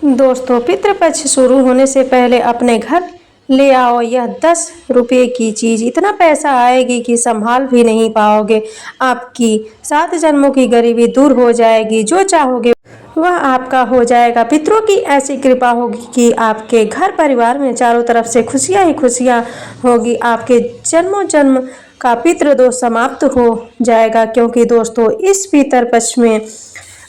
दोस्तों, पितृपक्ष शुरू होने से पहले अपने घर ले आओ यह 10 रुपये की चीज़। इतना पैसा आएगी कि संभाल भी नहीं पाओगे। आपकी 7 जन्मों की गरीबी दूर हो जाएगी। जो चाहोगे वह आपका हो जाएगा। पितरों की ऐसी कृपा होगी कि आपके घर परिवार में चारों तरफ से खुशियां ही खुशियां होगी। आपके जन्मों जन्म का पितृदोष समाप्त हो जाएगा, क्योंकि दोस्तों इस पितरपक्ष में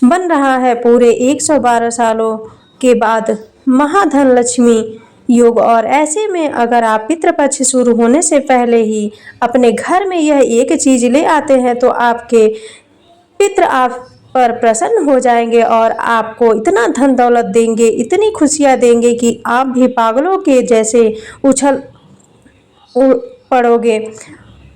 बन रहा है पूरे 112 सालों के बाद महाधन लक्ष्मी योग। और ऐसे में अगर आप पितृपक्ष शुरू होने से पहले ही अपने घर में यह एक चीज ले आते हैं तो आपके पितृ आप पर प्रसन्न हो जाएंगे और आपको इतना धन दौलत देंगे, इतनी खुशियां देंगे कि आप भी पागलों के जैसे उछल पड़ोगे।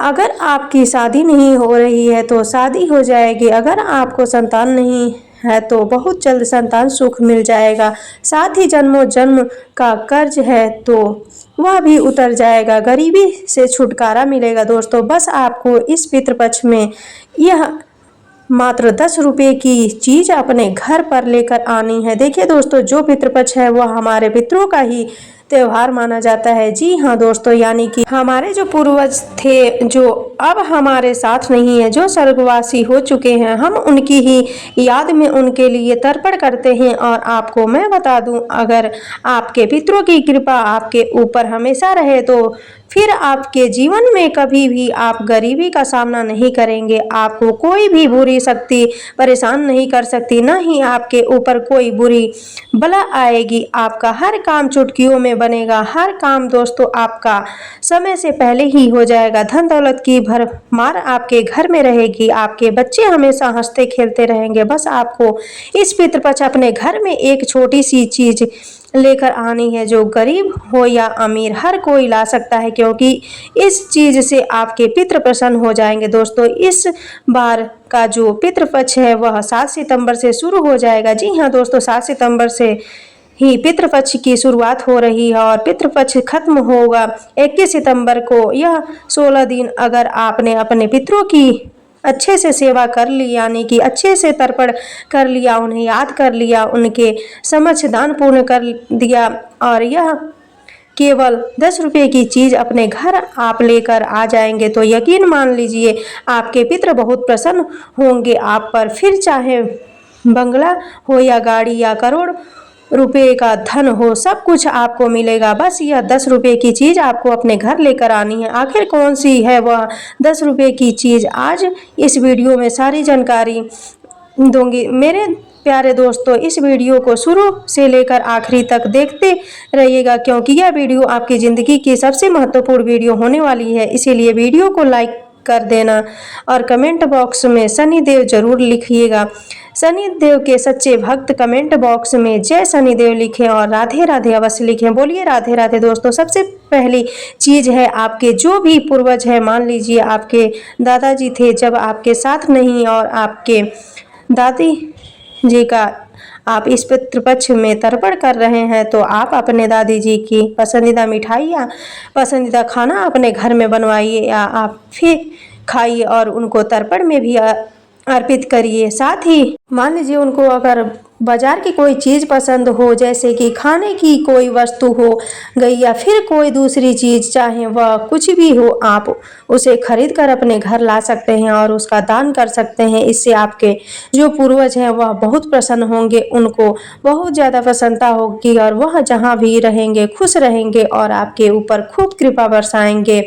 अगर आपकी शादी नहीं हो रही है तो शादी हो जाएगी। अगर आपको संतान नहीं है तो बहुत जल्द संतान सुख मिल जाएगा। साथ ही जन्मों जन्म का कर्ज है तो वह भी उतर जाएगा। गरीबी से छुटकारा मिलेगा। दोस्तों, बस आपको इस पितृपक्ष में यह मात्र 10 रुपये की चीज अपने घर पर लेकर आनी है। देखिए दोस्तों, जो पितृपक्ष है वह हमारे पितरों का ही त्योहार माना जाता है। जी हाँ दोस्तों, यानी कि हमारे जो पूर्वज थे जो अब हमारे साथ नहीं है, जो स्वर्गवासी हो चुके हैं, हम उनकी ही याद में उनके लिए तर्पण करते हैं। और आपको मैं बता दूं, अगर आपके पितरों की कृपा आपके ऊपर हमेशा रहे तो फिर आपके जीवन में कभी भी आप गरीबी का सामना नहीं करेंगे। आपको कोई भी बुरी शक्ति परेशान नहीं कर सकती, न ही आपके ऊपर कोई बुरी बला आएगी। आपका हर काम चुटकियों में बनेगा। हर काम दोस्तों आपका समय से पहले ही हो जाएगा। धन दौलत की भरमार आपके घर में रहेगी। आपके बच्चे हमेशा हंसते खेलते रहेंगे। बस आपको इस पितृपक्ष अपने घर में एक छोटी सी चीज लेकर आनी है। जो गरीब हो या अमीर हर कोई ला सकता है, क्योंकि इस चीज से आपके पितृ प्रसन्न हो जाएंगे। दोस्तों, इस बार का जो पितृपक्ष है वह 7 सितंबर से शुरू हो जाएगा। जी हाँ दोस्तों, 7 सितंबर से ही पितृपक्ष की शुरुआत हो रही है और पितृपक्ष खत्म होगा 21 सितंबर को। यह 16 दिन अगर आपने अपने पितरों की अच्छे से सेवा कर ली, यानी कि अच्छे से तर्पण कर लिया, उन्हें याद कर लिया, उनके समक्ष दान पूर्ण कर दिया और यह केवल 10 रुपये की चीज अपने घर आप लेकर आ जाएंगे तो यकीन मान लीजिए आपके पितृ बहुत प्रसन्न होंगे आप पर। फिर चाहे बंगला हो या गाड़ी या करोड़ रुपए का धन हो, सब कुछ आपको मिलेगा। बस यह 10 रुपये की चीज आपको अपने घर लेकर आनी है। आखिर कौन सी है वह 10 रुपये की चीज, आज इस वीडियो में सारी जानकारी दूंगी। मेरे प्यारे दोस्तों, इस वीडियो को शुरू से लेकर आखिरी तक देखते रहिएगा, क्योंकि यह वीडियो आपकी ज़िंदगी की सबसे महत्वपूर्ण वीडियो होने वाली है। इसीलिए वीडियो को लाइक कर देना और कमेंट बॉक्स में शनिदेव जरूर लिखिएगा। शनिदेव के सच्चे भक्त कमेंट बॉक्स में जय शनिदेव लिखें और राधे राधे अवश्य लिखें। बोलिए राधे राधे। दोस्तों, सबसे पहली चीज़ है आपके जो भी पूर्वज है, मान लीजिए आपके दादाजी थे जब आपके साथ नहीं और आपके दादी जी का आप इस पितृपक्ष में तर्पण कर रहे हैं तो आप अपने दादी जी की पसंदीदा मिठाई या पसंदीदा खाना अपने घर में बनवाइए या आप फिर खाइए और उनको तर्पण में भी अर्पित करिए। साथ ही मान लीजिए उनको अगर बाजार की कोई चीज़ पसंद हो, जैसे कि खाने की कोई वस्तु हो गई या फिर कोई दूसरी चीज़, चाहे वह कुछ भी हो, आप उसे खरीद कर अपने घर ला सकते हैं और उसका दान कर सकते हैं। इससे आपके जो पूर्वज हैं वह बहुत प्रसन्न होंगे, उनको बहुत ज़्यादा प्रसन्नता होगी और वह जहाँ भी रहेंगे खुश रहेंगे और आपके ऊपर खूब कृपा बरसाएंगे।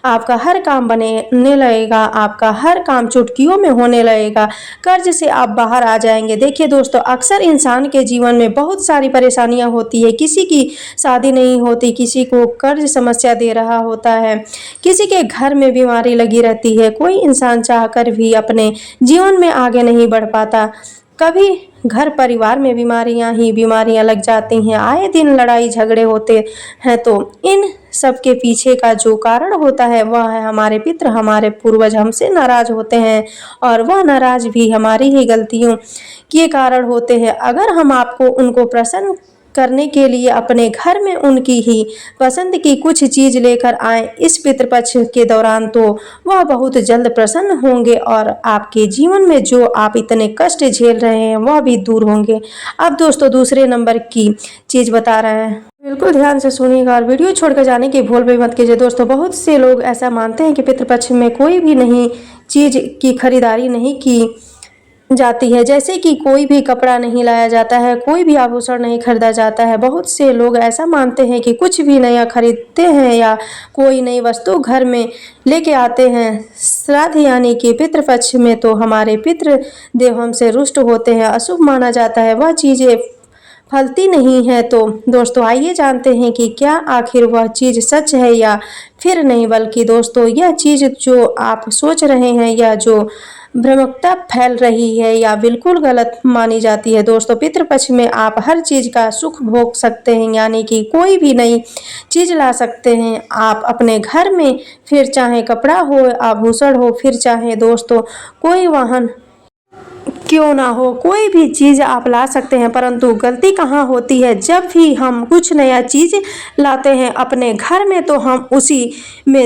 आपका हर काम बनने लगेगा, आपका हर काम चुटकियों में होने लगेगा, कर्ज से आप बाहर आ जाएंगे। देखिए दोस्तों, अक्सर इंसान के जीवन में बहुत सारी परेशानियां होती है। किसी की शादी नहीं होती, किसी को कर्ज समस्या दे रहा होता है, किसी के घर में बीमारी लगी रहती है, कोई इंसान चाहकर भी अपने जीवन में आगे नहीं बढ़ पाता। कभी घर परिवार में बीमारियां ही बीमारियां लग जाती हैं, आए दिन लड़ाई झगड़े होते हैं। तो इन सब के पीछे का जो कारण होता है वह है हमारे पितृ, हमारे पूर्वज हमसे नाराज होते हैं और वह नाराज भी हमारी ही गलतियों के कारण होते हैं। अगर हम आपको उनको प्रसन्न करने के लिए अपने घर में उनकी ही पसंद की कुछ चीज लेकर आए इस पितृपक्ष के दौरान, तो वह बहुत जल्द प्रसन्न होंगे और आपके जीवन में जो आप इतने कष्ट झेल रहे हैं वह भी दूर होंगे। अब दोस्तों दूसरे नंबर की चीज बता रहे हैं, बिल्कुल ध्यान से सुनिएगा और वीडियो छोड़कर जाने की भूल भी मत कीजिए। दोस्तों बहुत से लोग ऐसा मानते हैं कि पितृपक्ष में कोई भी नहीं चीज की खरीदारी नहीं की जाती है, जैसे कि कोई भी कपड़ा नहीं लाया जाता है, कोई भी आभूषण नहीं खरीदा जाता है। बहुत से लोग ऐसा मानते हैं कि कुछ भी नया खरीदते हैं या कोई नई वस्तु घर में लेके आते हैं श्राद्ध यानी कि पितृपक्ष में, तो हमारे पितृ देव हमसे रुष्ट होते हैं, अशुभ माना जाता है, वह चीज़ें फलती नहीं है। तो दोस्तों आइए जानते हैं कि क्या आखिर वह चीज़ सच है या फिर नहीं, बल्कि दोस्तों यह चीज़ जो आप सोच रहे हैं या जो भ्रमकता फैल रही है या बिल्कुल गलत मानी जाती है। दोस्तों पितृपक्ष में आप हर चीज़ का सुख भोग सकते हैं, यानी कि कोई भी नई चीज़ ला सकते हैं आप अपने घर में, फिर चाहे कपड़ा हो, आभूषण हो, फिर चाहे दोस्तों कोई वाहन क्यों ना हो, कोई भी चीज़ आप ला सकते हैं। परंतु गलती कहाँ होती है, जब भी हम कुछ नया चीज़ लाते हैं अपने घर में तो हम उसी में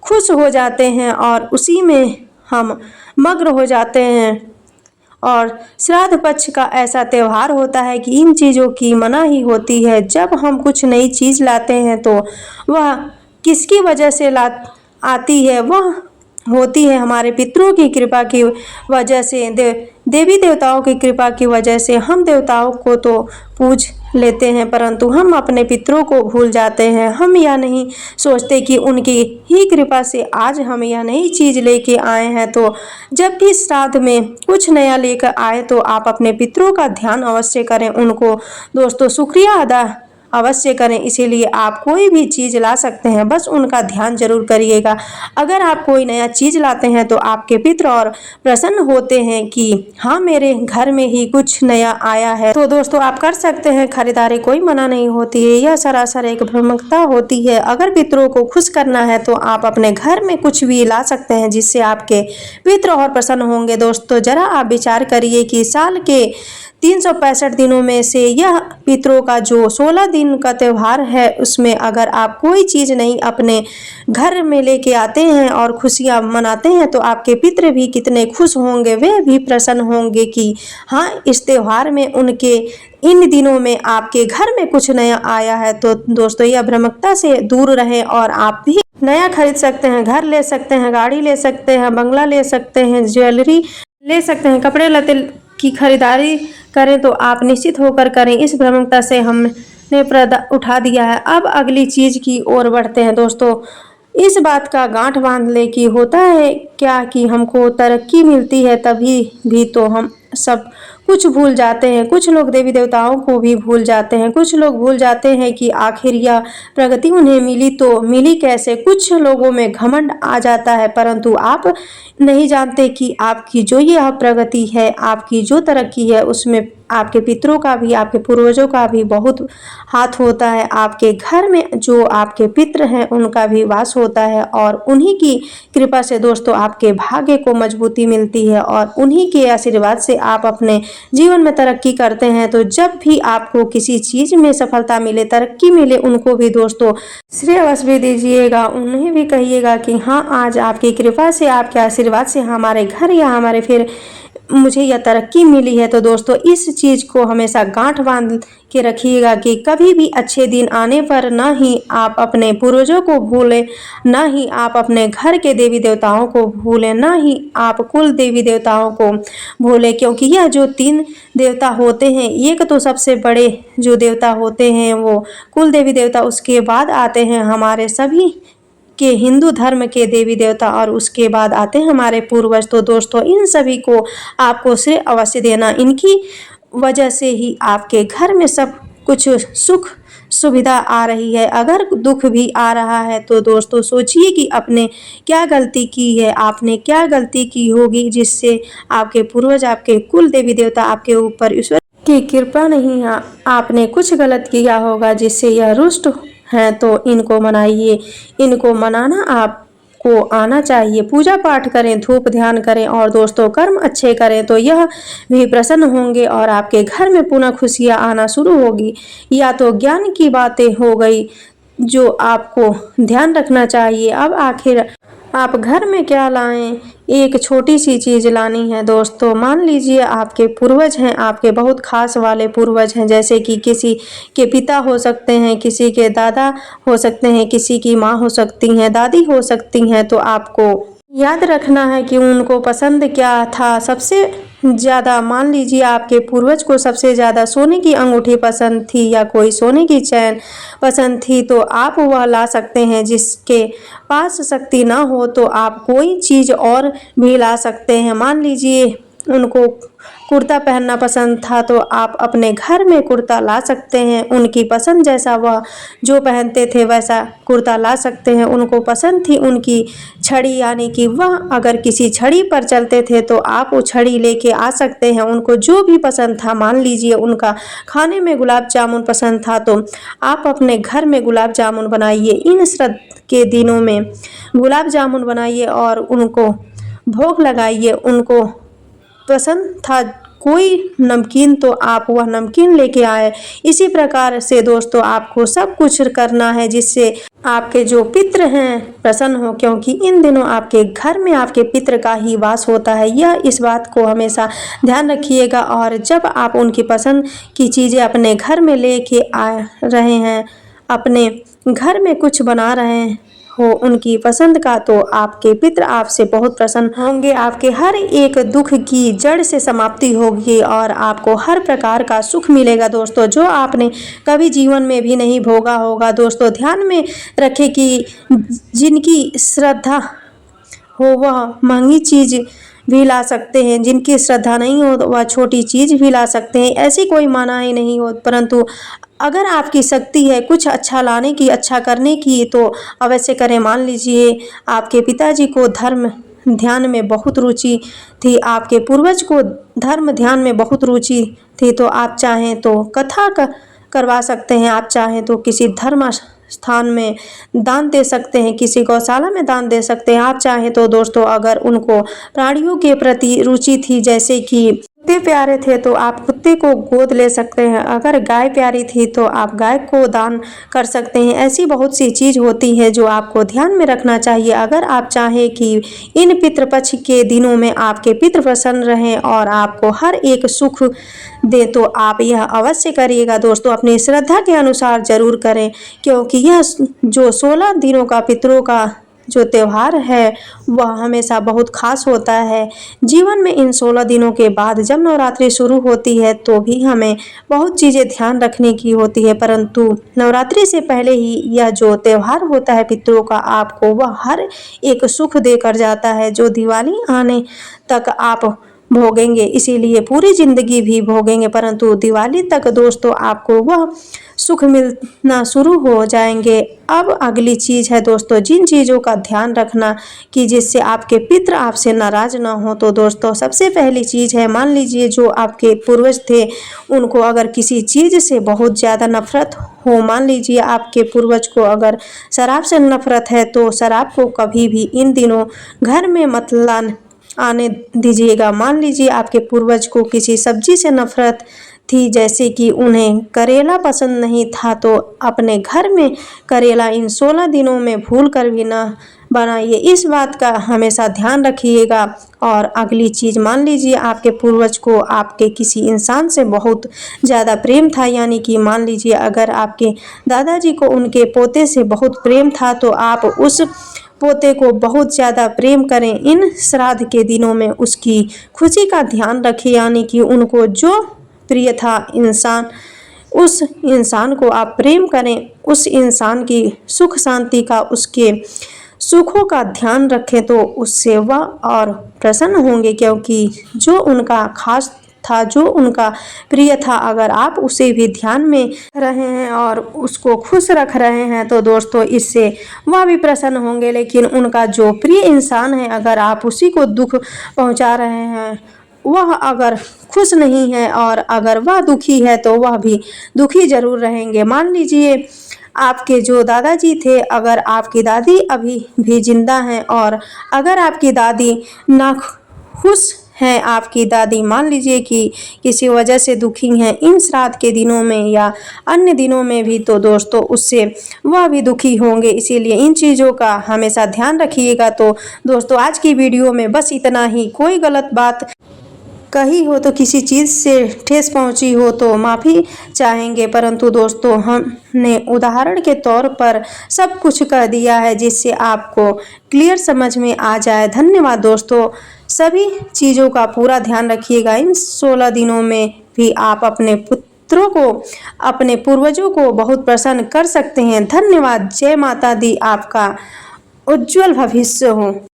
खुश हो जाते हैं और उसी में हम मग्न हो जाते हैं। और श्राद्ध पक्ष का ऐसा त्यौहार होता है कि इन चीज़ों की मनाही होती है। जब हम कुछ नई चीज़ लाते हैं तो वह किसकी वजह से आती है, वह होती है हमारे पितरों की कृपा की वजह से, देवी देवताओं की कृपा की वजह से। हम देवताओं को तो पूज लेते हैं परंतु हम अपने पितरों को भूल जाते हैं। हम यह नहीं सोचते कि उनकी ही कृपा से आज हम यह नई चीज़ लेके आए हैं। तो जब भी श्राद्ध में कुछ नया लेकर आए तो आप अपने पितरों का ध्यान अवश्य करें, उनको दोस्तों शुक्रिया अदा अवश्य करें। इसीलिए आप कोई भी चीज़ ला सकते हैं, बस उनका ध्यान जरूर करिएगा। अगर आप कोई नया चीज़ लाते हैं तो आपके पितर और प्रसन्न होते हैं कि हाँ मेरे घर में ही कुछ नया आया है। तो दोस्तों आप कर सकते हैं खरीदारी, कोई मना नहीं होती है, यह सरासर एक भ्रमकता होती है। अगर पितरों को खुश करना है तो आप अपने घर में कुछ भी ला सकते हैं जिससे आपके पितर और प्रसन्न होंगे। दोस्तों जरा आप विचार करिए कि साल के 365 दिनों में से यह पितरों का जो 16 दिन का त्यौहार है उसमें अगर आप कोई चीज़ नहीं अपने घर में लेके आते हैं और खुशियां मनाते हैं तो आपके पितर भी कितने खुश होंगे, वे भी प्रसन्न होंगे कि हाँ इस त्यौहार में उनके इन दिनों में आपके घर में कुछ नया आया है। तो दोस्तों यह भ्रमकता से दूर रहें और आप भी नया खरीद सकते हैं, घर ले सकते हैं, गाड़ी ले सकते हैं, बंगला ले सकते हैं, ज्वेलरी ले सकते हैं, कपड़े लत्ते की खरीदारी करें तो आप निश्चित होकर करें। इस भ्रमकता से हमने पर्दा उठा दिया है। अब अगली चीज़ की ओर बढ़ते हैं। दोस्तों इस बात का गांठ बांध ले कि होता है क्या कि हमको तरक्की मिलती है तभी भी तो हम सब कुछ भूल जाते हैं। कुछ लोग देवी देवताओं को भी भूल जाते हैं, कुछ लोग भूल जाते हैं कि आखिर यह प्रगति उन्हें मिली तो मिली कैसे। कुछ लोगों में घमंड आ जाता है परंतु आप नहीं जानते कि आपकी जो यह प्रगति है, आपकी जो तरक्की है उसमें आपके पितरों का भी, आपके पूर्वजों का भी बहुत हाथ होता है। आपके घर में जो आपके पितर हैं उनका भी वास होता है और उन्हीं की कृपा से दोस्तों आपके भाग्य को मजबूती मिलती है और उन्हीं के आशीर्वाद से आप अपने जीवन में तरक्की करते हैं। तो जब भी आपको किसी चीज़ में सफलता मिले, तरक्की मिले, उनको भी दोस्तों श्रेयस भी दीजिएगा, उन्हें भी कहिएगा कि हाँ आज आपकी कृपा से, आपके आशीर्वाद से हमारे घर या हमारे फिर मुझे यह तरक्की मिली है। तो दोस्तों इस चीज़ को हमेशा गांठ बांध के रखिएगा कि कभी भी अच्छे दिन आने पर ना ही आप अपने पूर्वजों को भूलें, ना ही आप अपने घर के देवी देवताओं को भूलें, ना ही आप कुल देवी देवताओं को भूलें, क्योंकि यह जो 3 देवता होते हैं, एक तो सबसे बड़े जो देवता होते हैं वो कुल देवी देवता, उसके बाद आते हैं हमारे सभी के हिंदू धर्म के देवी देवता और उसके बाद आते हैं हमारे पूर्वज। तो दोस्तों इन सभी को आपको श्रेय अवश्य देना, इनकी वजह से ही आपके घर में सब कुछ सुख सुविधा आ रही है। अगर दुख भी आ रहा है तो दोस्तों सोचिए कि आपने क्या गलती की है, आपने क्या गलती की होगी जिससे आपके पूर्वज, आपके कुल देवी देवता आपके ऊपर ईश्वर की कृपा नहीं है। आपने कुछ गलत किया होगा जिससे यह रुष्ट हैं, तो इनको मनाइए। इनको मनाना आप को आना चाहिए। पूजा पाठ करें, धूप ध्यान करें और दोस्तों कर्म अच्छे करें तो यह भी प्रसन्न होंगे और आपके घर में पुनः खुशियां आना शुरू होगी। या तो ज्ञान की बातें हो गई जो आपको ध्यान रखना चाहिए। अब आखिर आप घर में क्या लाएं? एक छोटी सी चीज लानी है दोस्तों। मान लीजिए आपके पूर्वज हैं, आपके बहुत खास वाले पूर्वज हैं, जैसे कि किसी के पिता हो सकते हैं, किसी के दादा हो सकते हैं, किसी की माँ हो सकती हैं, दादी हो सकती हैं। तो आपको याद रखना है कि उनको पसंद क्या था सबसे ज़्यादा। मान लीजिए आपके पूर्वज को सबसे ज़्यादा सोने की अंगूठी पसंद थी या कोई सोने की चैन पसंद थी तो आप वह ला सकते हैं। जिसके पास शक्ति ना हो तो आप कोई चीज़ और भी ला सकते हैं। मान लीजिए उनको कुर्ता पहनना पसंद था तो आप अपने घर में कुर्ता ला सकते हैं। उनकी पसंद जैसा वह जो पहनते थे वैसा कुर्ता ला सकते हैं। उनको पसंद थी उनकी छड़ी, यानी कि वह अगर किसी छड़ी पर चलते थे तो आप वो छड़ी लेके आ सकते हैं। उनको जो भी पसंद था, मान लीजिए उनका खाने में गुलाब जामुन पसंद था तो आप अपने घर में गुलाब जामुन बनाइए। इन श्राद्ध के दिनों में गुलाब जामुन बनाइए और उनको भोग लगाइए। उनको पसंद था कोई नमकीन तो आप वह नमकीन लेके आए। इसी प्रकार से दोस्तों आपको सब कुछ करना है जिससे आपके जो पितृ हैं प्रसन्न हो, क्योंकि इन दिनों आपके घर में आपके पितृ का ही वास होता है। यह इस बात को हमेशा ध्यान रखिएगा। और जब आप उनकी पसंद की चीज़ें अपने घर में लेके आ रहे हैं, अपने घर में कुछ बना रहे हो उनकी पसंद का, तो आपके पितृ आपसे बहुत प्रसन्न होंगे। आपके हर एक दुख की जड़ से समाप्ति होगी और आपको हर प्रकार का सुख मिलेगा दोस्तों, जो आपने कभी जीवन में भी नहीं भोगा होगा। दोस्तों ध्यान में रखें कि जिनकी श्रद्धा हो वह महंगी चीज़ भी ला सकते हैं, जिनकी श्रद्धा नहीं हो तो वह छोटी चीज़ भी ला सकते हैं। ऐसी कोई मनाही नहीं हो, परंतु अगर आपकी शक्ति है कुछ अच्छा लाने की, अच्छा करने की तो अवश्य करें। मान लीजिए आपके पिताजी को धर्म ध्यान में बहुत रुचि थी, आपके पूर्वज को धर्म ध्यान में बहुत रुचि थी, तो आप चाहें तो कथा करवा सकते हैं। आप चाहें तो किसी धर्म स्थान में दान दे सकते हैं, किसी गौशाला में दान दे सकते हैं। आप चाहें तो दोस्तों अगर उनको प्राणियों के प्रति रुचि थी, जैसे कि कुत्ते प्यारे थे तो आप कुत्ते को गोद ले सकते हैं। अगर गाय प्यारी थी तो आप गाय को दान कर सकते हैं। ऐसी बहुत सी चीज़ होती है जो आपको ध्यान में रखना चाहिए। अगर आप चाहें कि इन पितृपक्ष के दिनों में आपके पितृ प्रसन्न रहें और आपको हर एक सुख दे तो आप यह अवश्य करिएगा दोस्तों। अपनी श्रद्धा के अनुसार जरूर करें, क्योंकि यह जो 16 दिनों का पितरों का जो त्यौहार है वह हमेशा बहुत खास होता है। जीवन में इन 16 दिनों के बाद जब नवरात्रि शुरू होती है तो भी हमें बहुत चीज़ें ध्यान रखने की होती है, परंतु नवरात्रि से पहले ही यह जो त्यौहार होता है पितरों का, आपको वह हर एक सुख देकर जाता है जो दिवाली आने तक आप भोगेंगे, इसीलिए पूरी ज़िंदगी भी भोगेंगे, परंतु दिवाली तक दोस्तों आपको वह सुख मिलना शुरू हो जाएंगे। अब अगली चीज़ है दोस्तों जिन चीज़ों का ध्यान रखना कि जिससे आपके पितृ आपसे नाराज़ ना हो। तो दोस्तों सबसे पहली चीज़ है, मान लीजिए जो आपके पूर्वज थे उनको अगर किसी चीज़ से बहुत ज़्यादा नफरत हो, मान लीजिए आपके पूर्वज को अगर शराब से नफरत है तो शराब को कभी भी इन दिनों घर में मत आने दीजिएगा। मान लीजिए आपके पूर्वज को किसी सब्जी से नफरत थी, जैसे कि उन्हें करेला पसंद नहीं था, तो अपने घर में करेला इन 16 दिनों में भूल कर भी ना बनाइए। इस बात का हमेशा ध्यान रखिएगा। और अगली चीज़, मान लीजिए आपके पूर्वज को आपके किसी इंसान से बहुत ज़्यादा प्रेम था, यानी कि मान लीजिए अगर आपके दादाजी को उनके पोते से बहुत प्रेम था तो आप उस पोते को बहुत ज़्यादा प्रेम करें। इन श्राद्ध के दिनों में उसकी खुशी का ध्यान रखें, यानी कि उनको जो प्रिय था इंसान, उस इंसान को आप प्रेम करें, उस इंसान की सुख शांति का, उसके सुखों का ध्यान रखें तो उससे वह और प्रसन्न होंगे, क्योंकि जो उनका खास था, जो उनका प्रिय था, अगर आप उसे भी ध्यान में रहे हैं और उसको खुश रख रहे हैं तो दोस्तों इससे वह भी प्रसन्न होंगे। लेकिन उनका जो प्रिय इंसान है अगर आप उसी को दुख पहुंचा रहे हैं, वह अगर खुश नहीं है और अगर वह दुखी है तो वह भी दुखी जरूर रहेंगे। मान लीजिए आपके जो दादाजी थे, अगर आपकी दादी अभी भी जिंदा हैं और अगर आपकी दादी नाखुश हैं, आपकी दादी मान लीजिए कि किसी वजह से दुखी हैं इन श्राद्ध के दिनों में या अन्य दिनों में भी, तो दोस्तों उससे वह भी दुखी होंगे। इसीलिए इन चीज़ों का हमेशा ध्यान रखिएगा। तो दोस्तों आज की वीडियो में बस इतना ही। कोई गलत बात कही हो तो किसी चीज़ से ठेस पहुंची हो तो माफ़ी चाहेंगे, परंतु दोस्तों हमने उदाहरण के तौर पर सब कुछ कह दिया है जिससे आपको क्लियर समझ में आ जाए। धन्यवाद दोस्तों। सभी चीज़ों का पूरा ध्यान रखिएगा। इन 16 दिनों में भी आप अपने पुत्रों को, अपने पूर्वजों को बहुत प्रसन्न कर सकते हैं। धन्यवाद। जय माता दी। आपका उज्जवल भविष्य हो।